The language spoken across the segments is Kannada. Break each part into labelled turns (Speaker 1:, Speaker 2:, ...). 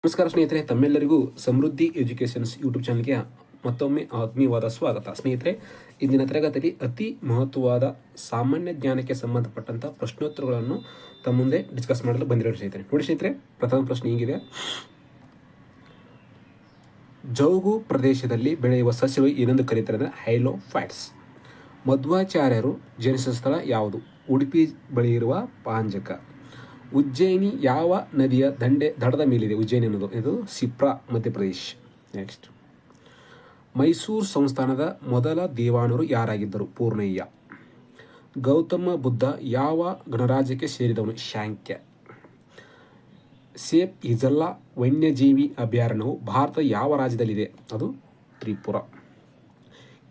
Speaker 1: ನಮಸ್ಕಾರ ಸ್ನೇಹಿತರೆ, ತಮ್ಮೆಲ್ಲರಿಗೂ ಸಮೃದ್ಧಿ ಎಜುಕೇಷನ್ಸ್ ಯೂಟ್ಯೂಬ್ ಚಾನಲ್ಗೆ ಮತ್ತೊಮ್ಮೆ ಆತ್ಮೀಯವಾದ ಸ್ವಾಗತ. ಸ್ನೇಹಿತರೆ, ಇಂದಿನ ತರಗತಿಯಲ್ಲಿ ಅತಿ ಮಹತ್ವವಾದ ಸಾಮಾನ್ಯ ಜ್ಞಾನಕ್ಕೆ ಸಂಬಂಧಪಟ್ಟಂಥ ಪ್ರಶ್ನೋತ್ತರಗಳನ್ನು ತಮ್ಮ ಮುಂದೆ ಡಿಸ್ಕಸ್ ಮಾಡಲು ಬಂದಿರೋ ಸ್ನೇಹಿತರೆ. ನೋಡಿ ಸ್ನೇಹಿತರೆ, ಪ್ರಥಮ ಪ್ರಶ್ನೆ ಹೀಗಿದೆ: ಜೌಗು ಪ್ರದೇಶದಲ್ಲಿ ಬೆಳೆಯುವ ಸಸ್ಯಗಳು ಏನೆಂದು ಕರೆಯುತ್ತಾರೆ ಅಂದರೆ ಹೈಲೋಫೈಟ್ಸ್. ಮಧ್ವಾಚಾರ್ಯರು ಜನಿಸಿದ ಸ್ಥಳ ಯಾವುದು? ಉಡುಪಿ ಬಳಿ ಇರುವ ಪಾಂಜಕ. ಉಜ್ಜಯಿನಿ ಯಾವ ನದಿಯ ದಡದ ಮೇಲಿದೆ? ಉಜ್ಜಯಿನಿ ಅನ್ನೋದು ಇದು ಸಿಪ್ರಾ, ಮಧ್ಯಪ್ರದೇಶ್. ನೆಕ್ಸ್ಟ್, ಮೈಸೂರು ಸಂಸ್ಥಾನದ ಮೊದಲ ದೇವಾನರು ಯಾರಾಗಿದ್ದರು? ಪೂರ್ಣಯ್ಯ. ಗೌತಮ ಬುದ್ಧ ಯಾವ ಗಣರಾಜ್ಯಕ್ಕೆ ಸೇರಿದವನು? ಶಾಂಕ್ಯ. ಸೇಪ್ ಇಜಲ್ಲಾ ವನ್ಯಜೀವಿ ಅಭಯಾರಣ್ಯವು ಭಾರತದ ಯಾವ ರಾಜ್ಯದಲ್ಲಿದೆ? ಅದು ತ್ರಿಪುರ.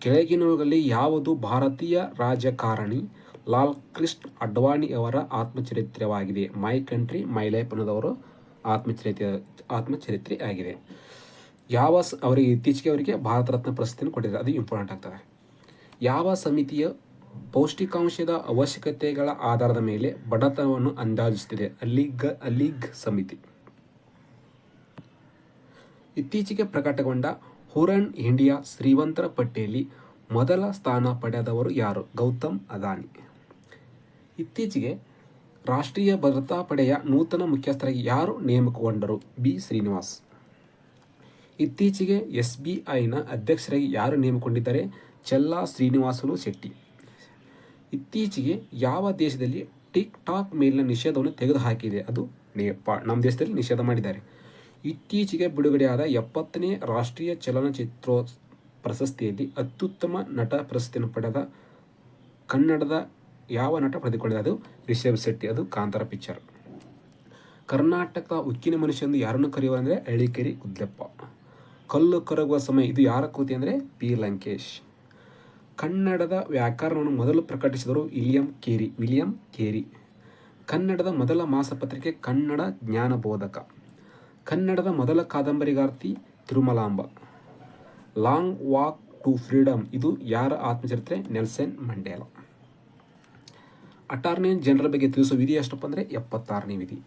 Speaker 1: ಕೆಳಗಿನವುಗಳಲ್ಲಿ ಯಾವುದು ಭಾರತೀಯ ರಾಜಕಾರಣಿ ಲಾಲ್ ಕೃಷ್ಣ ಅಡ್ವಾಣಿ ಅವರ ಆತ್ಮಚರಿತ್ರವಾಗಿದೆ? ಮೈ ಕಂಟ್ರಿ ಮೈ ಲೈಫ್ ಅನ್ನೋದವರು ಆತ್ಮಚರಿತ್ರೆ ಆಗಿದೆ. ಅವರಿಗೆ ಇತ್ತೀಚೆಗೆ ಅವರಿಗೆ ಭಾರತ ರತ್ನ ಪ್ರಶಸ್ತಿಯನ್ನು ಕೊಟ್ಟಿದ್ದಾರೆ, ಅದು ಇಂಪಾರ್ಟೆಂಟ್ ಆಗ್ತದೆ. ಯಾವ ಸಮಿತಿಯ ಪೌಷ್ಟಿಕಾಂಶದ ಅವಶ್ಯಕತೆಗಳ ಆಧಾರದ ಮೇಲೆ ಬಡತನವನ್ನು ಅಂದಾಜಿಸುತ್ತಿದೆ? ಅಲಿಗ್ ಸಮಿತಿ. ಇತ್ತೀಚೆಗೆ ಪ್ರಕಟಗೊಂಡ ಹುರನ್ ಇಂಡಿಯಾ ಶ್ರೀಮಂತರ ಪಟ್ಟಿಯಲ್ಲಿ ಮೊದಲ ಸ್ಥಾನ ಪಡೆದವರು ಯಾರು? ಗೌತಮ್ ಅದಾನಿ. ಇತ್ತೀಚೆಗೆ ರಾಷ್ಟ್ರೀಯ ಭದ್ರತಾ ಪಡೆಯ ನೂತನ ಮುಖ್ಯಸ್ಥರಾಗಿ ಯಾರು ನೇಮಕಗೊಂಡರು? ಬಿ ಶ್ರೀನಿವಾಸ್. ಇತ್ತೀಚೆಗೆ SBIನ ಅಧ್ಯಕ್ಷರಾಗಿ ಯಾರು ನೇಮಕೊಂಡಿದ್ದಾರೆ? ಚೆಲ್ಲಾ ಶ್ರೀನಿವಾಸುಲು ಶೆಟ್ಟಿ. ಇತ್ತೀಚೆಗೆ ಯಾವ ದೇಶದಲ್ಲಿ ಟಿಕ್ ಟಾಕ್ ಮೇಲಿನ ನಿಷೇಧವನ್ನು ತೆಗೆದುಹಾಕಿದೆ? ಅದು ನೇಪಾಳ. ನಮ್ಮ ದೇಶದಲ್ಲಿ ನಿಷೇಧ ಮಾಡಿದ್ದಾರೆ. ಇತ್ತೀಚೆಗೆ ಬಿಡುಗಡೆಯಾದ 70ನೇ ರಾಷ್ಟ್ರೀಯ ಚಲನಚಿತ್ರೋ ಪ್ರಶಸ್ತಿಯಲ್ಲಿ ಅತ್ಯುತ್ತಮ ನಟ ಪ್ರಶಸ್ತಿಯನ್ನು ಪಡೆದ ಕನ್ನಡದ ಯಾವ ನಟ ಪಡೆದುಕೊಂಡಿದೆ? ಅದು ರಿಷಬ್ ಶೆಟ್ಟಿ. ಅದು ಕಾಂತಾರ ಪಿಕ್ಚರ್. ಕರ್ನಾಟಕ ಉಕ್ಕಿನ ಮನುಷ್ಯ ಎಂದು ಯಾರನ್ನು ಕರೆಯುವ ಅಂದರೆ ಅಳಿಕೇರಿ ಉದ್ಯಪ್ಪ. ಕಲ್ಲು ಕರಗುವ ಸಮಯ ಇದು ಯಾರ ಕೃತಿ ಅಂದರೆ P ಲಂಕೇಶ್. ಕನ್ನಡದ ವ್ಯಾಕರಣವನ್ನು ಮೊದಲು ಪ್ರಕಟಿಸಿದರು ವಿಲಿಯಂ ಕೇರಿ. ಕನ್ನಡದ ಮೊದಲ ಮಾಸಪತ್ರಿಕೆ ಕನ್ನಡ ಜ್ಞಾನಬೋಧಕ. ಕನ್ನಡದ ಮೊದಲ ಕಾದಂಬರಿಗಾರ್ತಿ Tirumalamba. Long walk to freedom ಇದು ಯಾರ ಆತ್ಮಚರಿತ್ರೆ? Nelson Mandela. ಅಟಾರ್ನಿ ಜನರಲ್ ಬಗ್ಗೆ ತಿಳಿಸುವ ವಿಧಿ ಎಷ್ಟಪ್ಪ ಅಂದರೆ 76ನೇ ವಿಧಿ.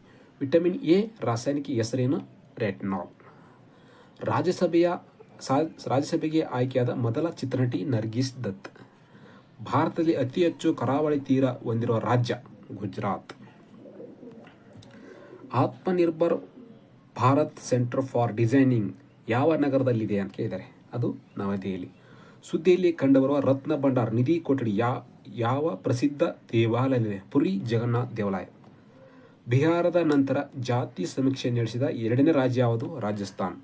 Speaker 1: ವಿಟಮಿನ್ ಎ ರಾಸಾಯನಿಕ ಹೆಸರೇನು? ರೆಟ್ನಾಲ್. ರಾಜ್ಯಸಭೆಗೆ ಆಯ್ಕೆಯಾದ ಮೊದಲ ಚಿತ್ರನಟಿ ನರ್ಗಿಸ್ ದತ್. ಭಾರತದಲ್ಲಿ ಅತಿ ಹೆಚ್ಚು ಕರಾವಳಿ ತೀರ ಹೊಂದಿರುವ ರಾಜ್ಯ? Gujarat. Atmanirbhar Bharat centre for designing ಯಾವ ನಗರದಲ್ಲಿದೆ ಅಂತ ಕೇಳಿದ್ದಾರೆ? ಅದು ನವದೆಹಲಿ. ಸುದ್ದಿಯಲ್ಲಿ ಕಂಡುಬರುವ ರತ್ನ ಭಂಡಾರ್ ನಿಧಿ ಕೊಠಡಿ ಯಾವ ಪ್ರಸಿದ್ಧ ದೇವಾಲಯವಿದೆ? ಪುರಿ ಜಗನ್ನಾಥ್ ದೇವಾಲಯ. ಬಿಹಾರದ ನಂತರ ಜಾತಿ ಸಮೀಕ್ಷೆ ನಡೆಸಿದ 2ನೇ ರಾಜ್ಯ ಯಾವುದು? ರಾಜಸ್ಥಾನ್.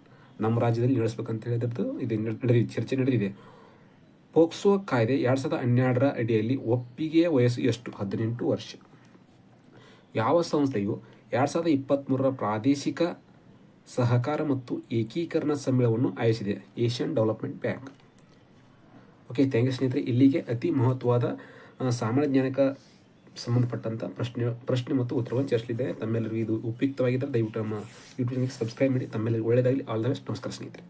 Speaker 1: ನಮ್ಮ ರಾಜ್ಯದಲ್ಲಿ ನಡೆಸಬೇಕಂತ ಹೇಳಿದ್ದು ಇದು ಚರ್ಚೆ ನಡೆದಿದೆ. ಪೋಕ್ಸೋ ಕಾಯ್ದೆ 2012ರ ಅಡಿಯಲ್ಲಿ ಒಪ್ಪಿಗೆಯ ವಯಸ್ಸು ಎಷ್ಟು? 18 ವರ್ಷ. ಯಾವ ಸಂಸ್ಥೆಯು 2023ರ ಪ್ರಾದೇಶಿಕ ಸಹಕಾರ ಮತ್ತು ಏಕೀಕರಣ ಸಮ್ಮೇಳನವನ್ನು ಆಯೋಜಿಸಿದೆ? Asian development bank. Okay, thank you ಸ್ನೇಹಿತರೆ. ಇಲ್ಲಿಗೆ ಅತಿ ಮಹತ್ವವಾದ ಸಾಮಾನ್ಯ ಜ್ಞಾನಕ್ಕೆ ಸಂಬಂಧಪಟ್ಟಂಥ ಪ್ರಶ್ನೆ ಮತ್ತು ಉತ್ತರವನ್ನು ಚರ್ಚಿಸಲಿದ್ದೇನೆ. ತಮ್ಮೆಲ್ಲರಿಗೂ ಇದು ಉಪಯುಕ್ತವಾಗಿದ್ದರೆ ದಯವಿಟ್ಟು ನಮ್ಮ ಯೂಟ್ಯೂಬ್ ಚಾನಲ್ಗೆ ಸಬ್ಸ್ಕ್ರೈಬ್ ಮಾಡಿ. ತಮ್ಮೆಲ್ಲರಿಗೂ ಒಳ್ಳೆಯದಾಗಲಿ. All the best. ನಮಸ್ಕಾರ ಸ್ನೇಹಿತರೆ.